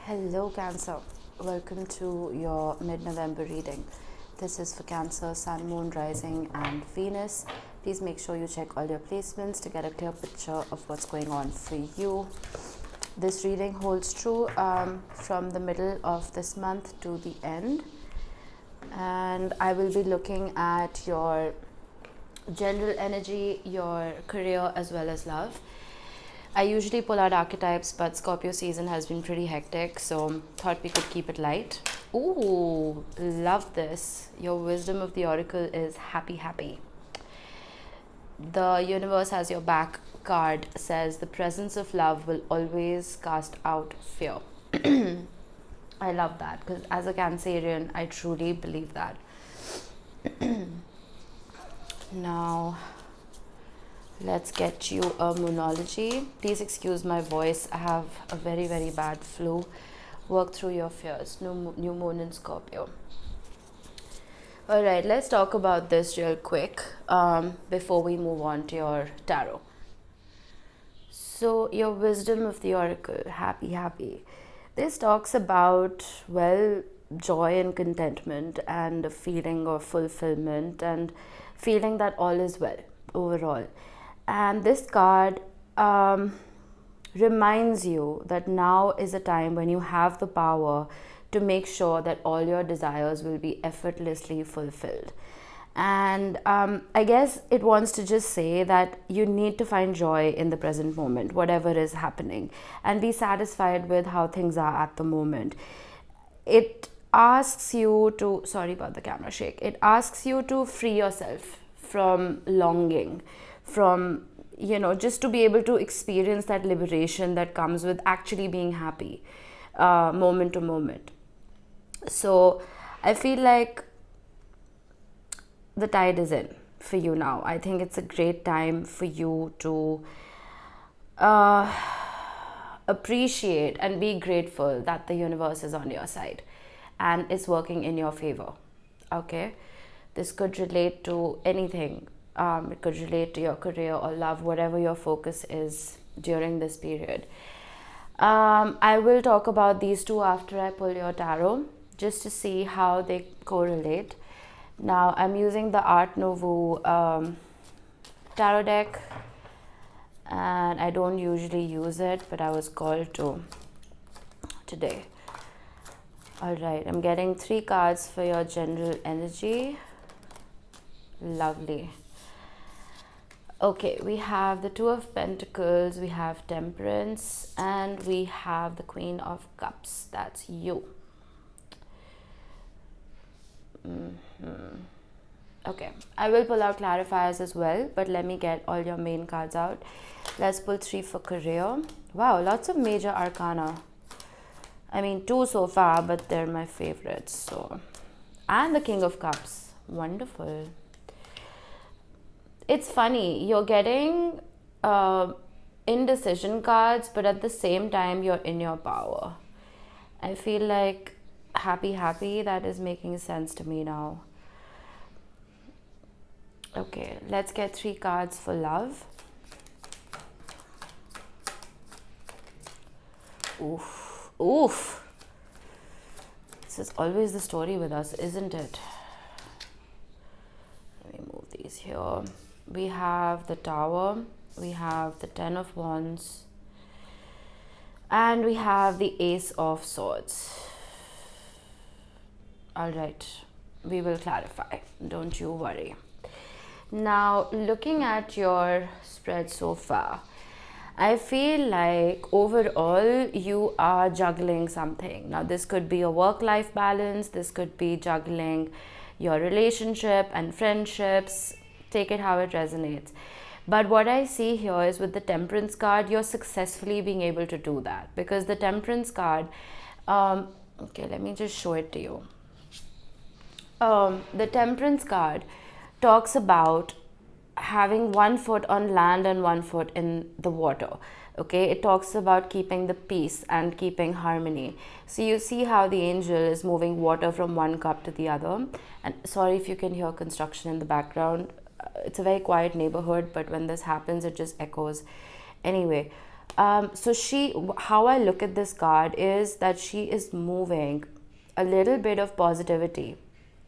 Hello Cancer, welcome to your mid-November reading. This is for Cancer, Sun, Moon, Rising and Venus. Please make sure you check all your placements to get a clear picture of what's going on for you. This reading holds true from the middle of this month to the end, and I will be looking at your general energy, your career as well as love. I usually pull out archetypes, but Scorpio season has been pretty hectic, so thought we could keep it light. Ooh, love this. Your wisdom of the oracle is happy, happy. The universe has your back card says the presence of love will always cast out fear. I love that because as a Cancerian, I truly believe that. Now, let's get you a moonology. Please excuse my voice. I have a very, very bad flu. Work through your fears. New moon in Scorpio. All right, let's talk about this real quick before we move on to your tarot. So, your wisdom of the oracle, happy, happy. This talks about, well, joy and contentment and a feeling of fulfillment and feeling that all is well overall. And this card reminds you that now is a time when you have the power to make sure that all your desires will be effortlessly fulfilled. And I guess it wants to just say that you need to find joy in the present moment, whatever is happening, and be satisfied with how things are at the moment. It asks you to, sorry about the camera shake, it asks you to free yourself from longing, from, just to be able to experience that liberation that comes with actually being happy moment to moment. So I feel like the tide is in for you now. I think it's a great time for you to appreciate and be grateful that the universe is on your side and is working in your favor. Okay, this could relate to anything. It could relate to your career or love, whatever your focus is during this period. I will talk about these two after I pull your tarot, just to see how they correlate. Now, I'm using the Art Nouveau tarot deck, and I don't usually use it, but I was called to today. All right, I'm getting 3 cards for your general energy. Lovely. Okay, we have the 2 of Pentacles, we have Temperance, and we have the Queen of Cups. That's you. Okay, I will pull out clarifiers as well, but let me get all your main cards out. Let's pull 3 for career. Wow, lots of major arcana. I mean, 2 so far, but they're my favorites. So, and the King of Cups. Wonderful. It's funny, you're getting indecision cards, but at the same time, you're in your power. I feel like happy, happy, that is making sense to me now. Okay, let's get 3 cards for love. Oof, oof. This is always the story with us, isn't it? Let me move these here. We have the Tower, we have the 10 of Wands, and we have the Ace of Swords. All right, we will clarify, don't you worry. Now, looking at your spread so far, I feel like overall you are juggling something. Now, this could be a work-life balance, this could be juggling your relationship and friendships. Take it how it resonates. But what I see here is with the Temperance card, you're successfully being able to do that, because the Temperance card, okay, let me just show it to you. The Temperance card talks about having 1 foot on land and 1 foot in the water. Okay, it talks about keeping the peace and keeping harmony. So you see how the angel is moving water from one cup to the other. And sorry if you can hear construction in the background. It's a very quiet neighborhood, but when this happens, it just echoes. Anyway, So how I look at this card is that she is moving a little bit of positivity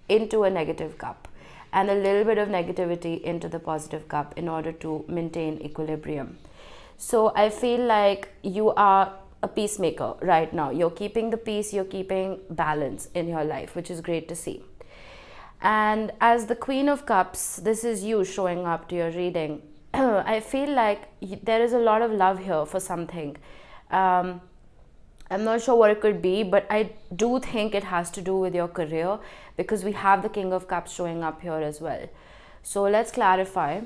into a negative cup and a little bit of negativity into the positive cup in order to maintain equilibrium. So I feel like you are a peacemaker right now. You're keeping the peace, you're keeping balance in your life, which is great to see. And as the Queen of Cups, this is you showing up to your reading. I feel like there is a lot of love here for something. I'm not sure what it could be, but I do think it has to do with your career, because we have the King of Cups showing up here as well. So let's clarify.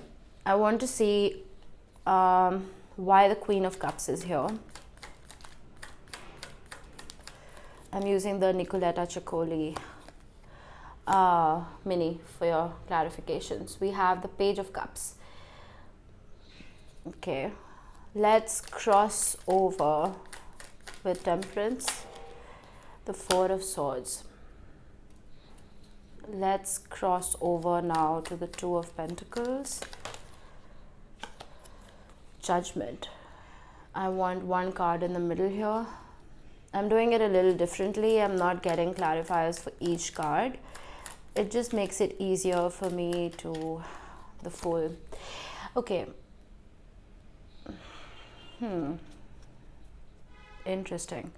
I want to see why the Queen of Cups is here. I'm using the Nicoletta Ciccoli mini for your clarifications. We have the Page of Cups. Okay, let's cross over with Temperance, the Four of Swords. Let's cross over now to the Two of Pentacles, Judgment. I want one card in the middle here. I'm doing it a little differently. I'm not getting clarifiers for each card. It just makes it easier for me to the Fool. Okay. Interesting.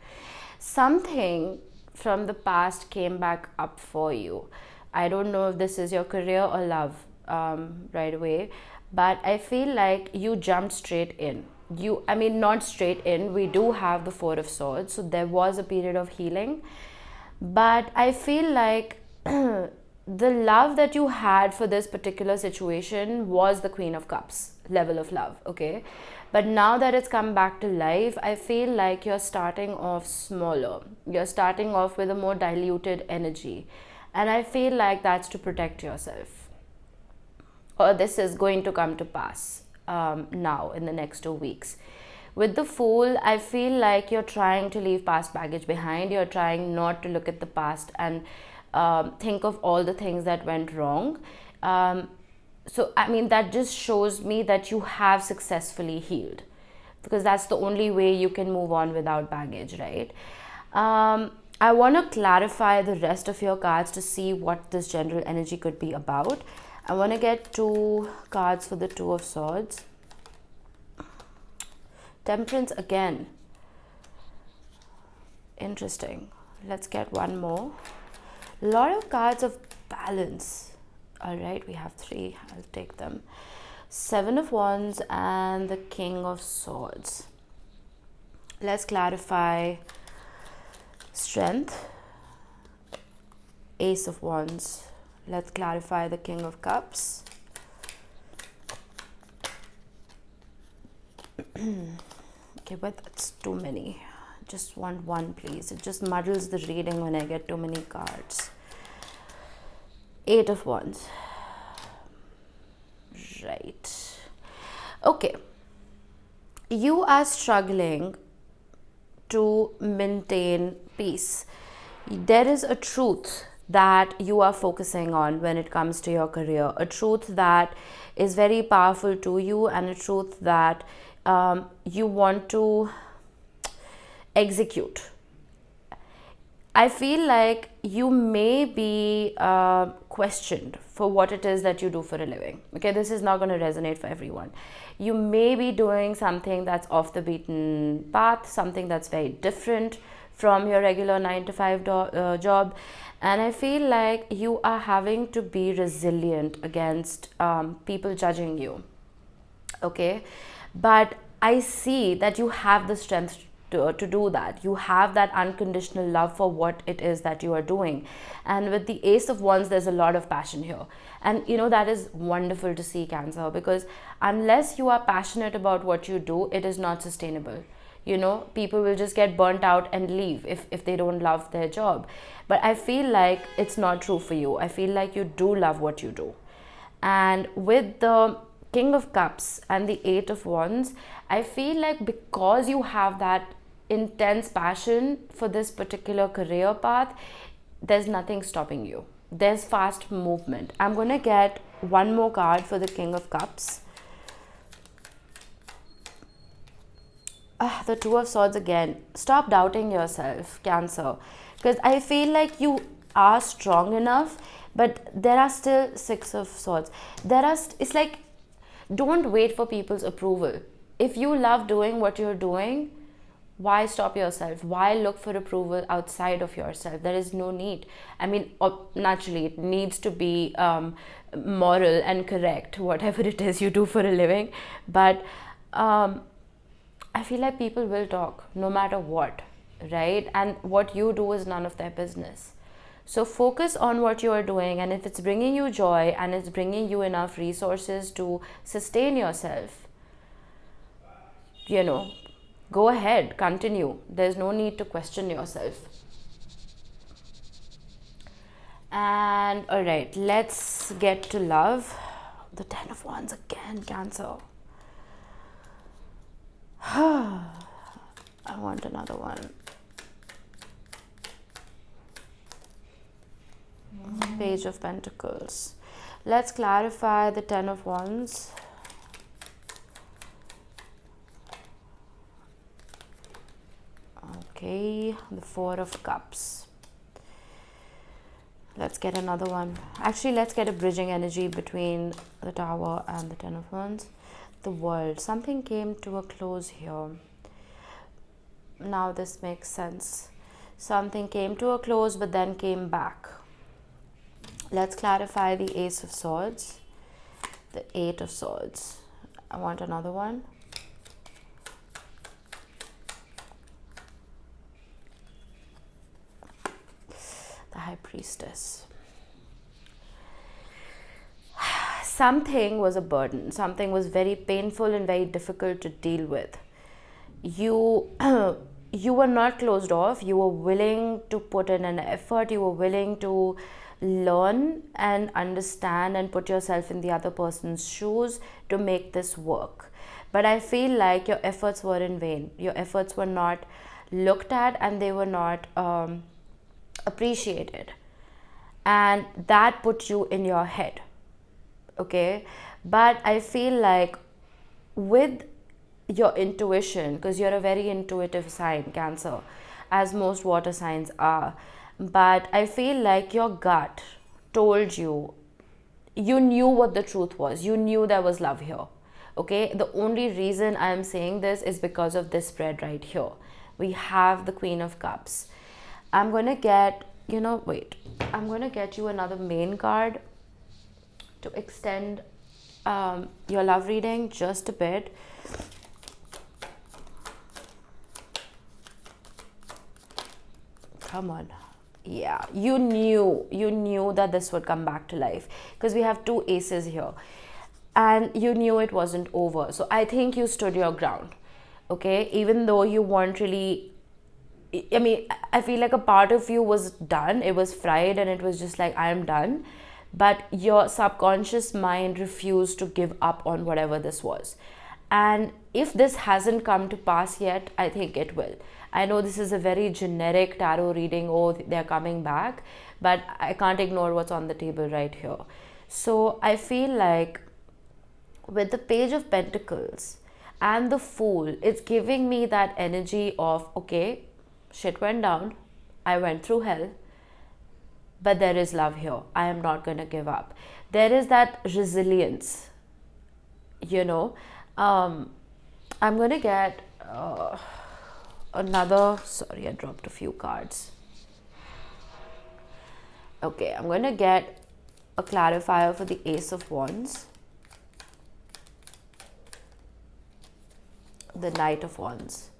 Something from the past came back up for you. I don't know if this is your career or love right away, but I feel like you jumped straight in. Not straight in. We do have the Four of Swords, so there was a period of healing, but I feel like the love that you had for this particular situation was the Queen of Cups level of love, okay? But now that it's come back to life, I feel like you're starting off smaller. You're starting off with a more diluted energy. And I feel like that's to protect yourself. Or this is going to come to pass now in the next 2 weeks. With the Fool, I feel like you're trying to leave past baggage behind. You're trying not to look at the past and think of all the things that went wrong. So, that just shows me that you have successfully healed, because that's the only way you can move on without baggage, right? I want to clarify the rest of your cards to see what this general energy could be about. I want to get 2 cards for the Two of Swords. Temperance again. Interesting. Let's get one more. A lot of cards of balance. All right, we have 3. I'll take them. 7 of Wands and the King of Swords. Let's clarify Strength. Ace of Wands. Let's clarify the King of Cups. Okay, but that's too many. Just want one, please. It just muddles the reading when I get too many cards. 8 of Wands. Right. Okay. You are struggling to maintain peace. There is a truth that you are focusing on when it comes to your career, a truth that is very powerful to you, and a truth that you want to execute. I feel like you may be questioned for what it is that you do for a living. Okay, this is not going to resonate for everyone. You may be doing something that's off the beaten path, something that's very different from your regular 9-to-5 job. And I feel like you are having to be resilient against people judging you. Okay, but I see that you have the strength to do that. You have that unconditional love for what it is that you are doing. And with the Ace of Wands, there's a lot of passion here. And that is wonderful to see, Cancer, because unless you are passionate about what you do, it is not sustainable. People will just get burnt out and leave if they don't love their job. But I feel like it's not true for you. I feel like you do love what you do. And with the King of Cups and the 8 of Wands, I feel like because you have that intense passion for this particular career path, there's nothing stopping you. There's fast movement. I'm going to get one more card for the King of Cups. The Two of Swords again. Stop doubting yourself, Cancer, because I feel like you are strong enough, but there are still Six of Swords. It's like, don't wait for people's approval. If you love doing what you're doing, why stop yourself? Why look for approval outside of yourself? There is no need. I mean, naturally it needs to be moral and correct, whatever it is you do for a living, but I feel like people will talk no matter what, right? And what you do is none of their business. So focus on what you are doing, and if it's bringing you joy and it's bringing you enough resources to sustain yourself, go ahead, continue. There's no need to question yourself. And all right, let's get to love. The Ten of Wands again, Cancer. I want another one. Page of Pentacles. Let's clarify the Ten of Wands. Okay, the Four of Cups. Let's get another one. Actually, let's get a bridging energy between the Tower and the Ten of Wands. The World. Something came to a close here. Now this makes sense. Something came to a close but then came back. Let's clarify the Ace of Swords. The Eight of Swords. I want another one. The High Priestess. Something was a burden. Something was very painful and very difficult to deal with. You were not closed off. You were willing to put in an effort. You were willing to learn and understand and put yourself in the other person's shoes to make this work. But I feel like your efforts were in vain. Your efforts were not looked at and they were not appreciated. And that put you in your head. Okay, but I feel like with your intuition, because you're a very intuitive sign, Cancer, as most water signs are, but I feel like your gut told you, you knew what the truth was. You knew there was love here. Okay, the only reason I'm saying this is because of this spread right here. We have the Queen of Cups. I'm gonna get, I'm gonna get you another main card to extend your love reading just a bit. Come on. Yeah, you knew that this would come back to life, because we have two aces here and you knew it wasn't over. So I think you stood your ground. Okay, even though you weren't really, I mean, I feel like a part of you was done. It was fried and it was just like, I am done. But your subconscious mind refused to give up on whatever this was. And if this hasn't come to pass yet, I think it will. I know this is a very generic tarot reading, oh, they're coming back, but I can't ignore what's on the table right here. So I feel like with the Page of Pentacles and the Fool, it's giving me that energy of, okay, shit went down, I went through hell, but there is love here. I am not going to give up. There is that resilience, I'm going to get another, sorry, I dropped a few cards. Okay, I'm going to get a clarifier for the Ace of Wands, the Knight of Wands.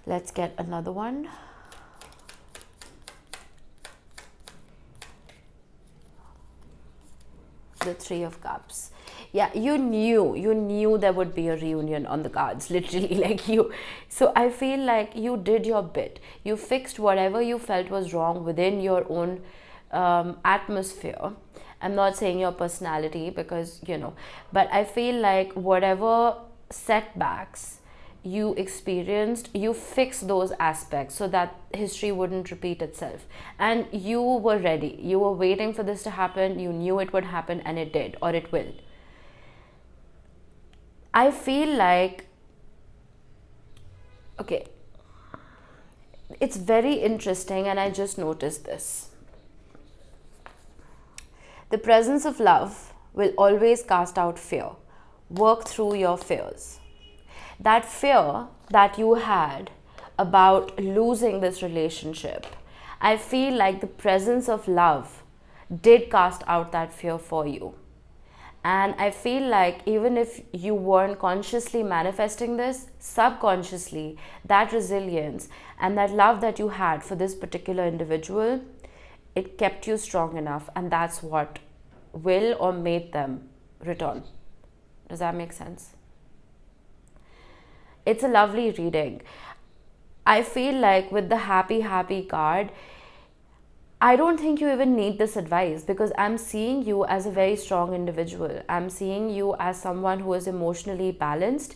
Let's get another one. The Three of Cups. Yeah, you knew there would be a reunion on the cards, literally, like you. So I feel like you did your bit. You fixed whatever you felt was wrong within your own atmosphere. I'm not saying your personality, because but I feel like whatever setbacks you experienced, you fixed those aspects so that history wouldn't repeat itself. And you were ready. You were waiting for this to happen. You knew it would happen, and it did, or it will. I feel like Okay, it's very interesting, and I just noticed this. The presence of love will always cast out fear. Work through your fears. That fear that you had about losing this relationship, I feel like the presence of love did cast out that fear for you. And I feel like even if you weren't consciously manifesting this, subconsciously, that resilience and that love that you had for this particular individual, it kept you strong enough, and that's what will or made them return. Does that make sense? It's a lovely reading. I feel like with the happy card, I don't think you even need this advice, because I'm seeing you as a very strong individual. I'm seeing you as someone who is emotionally balanced.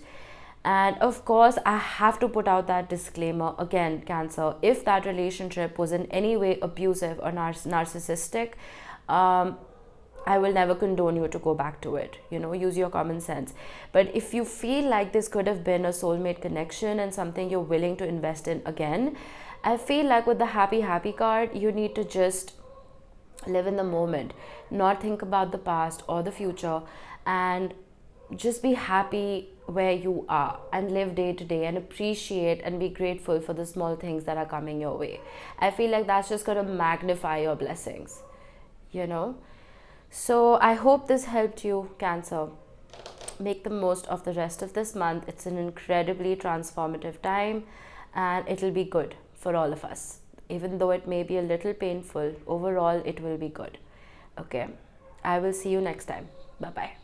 And of course, I have to put out that disclaimer again, Cancer. If that relationship was in any way abusive or narcissistic, I will never condone you to go back to it. Use your common sense. But if you feel like this could have been a soulmate connection and something you're willing to invest in again, I feel like with the happy card, you need to just live in the moment, not think about the past or the future, and just be happy where you are and live day to day and appreciate and be grateful for the small things that are coming your way. I feel like that's just going to magnify your blessings. So I hope this helped you, Cancer. Make the most of the rest of this month. It's an incredibly transformative time, and it'll be good for all of us. Even though it may be a little painful, overall it will be good. Okay, I will see you next time. Bye bye.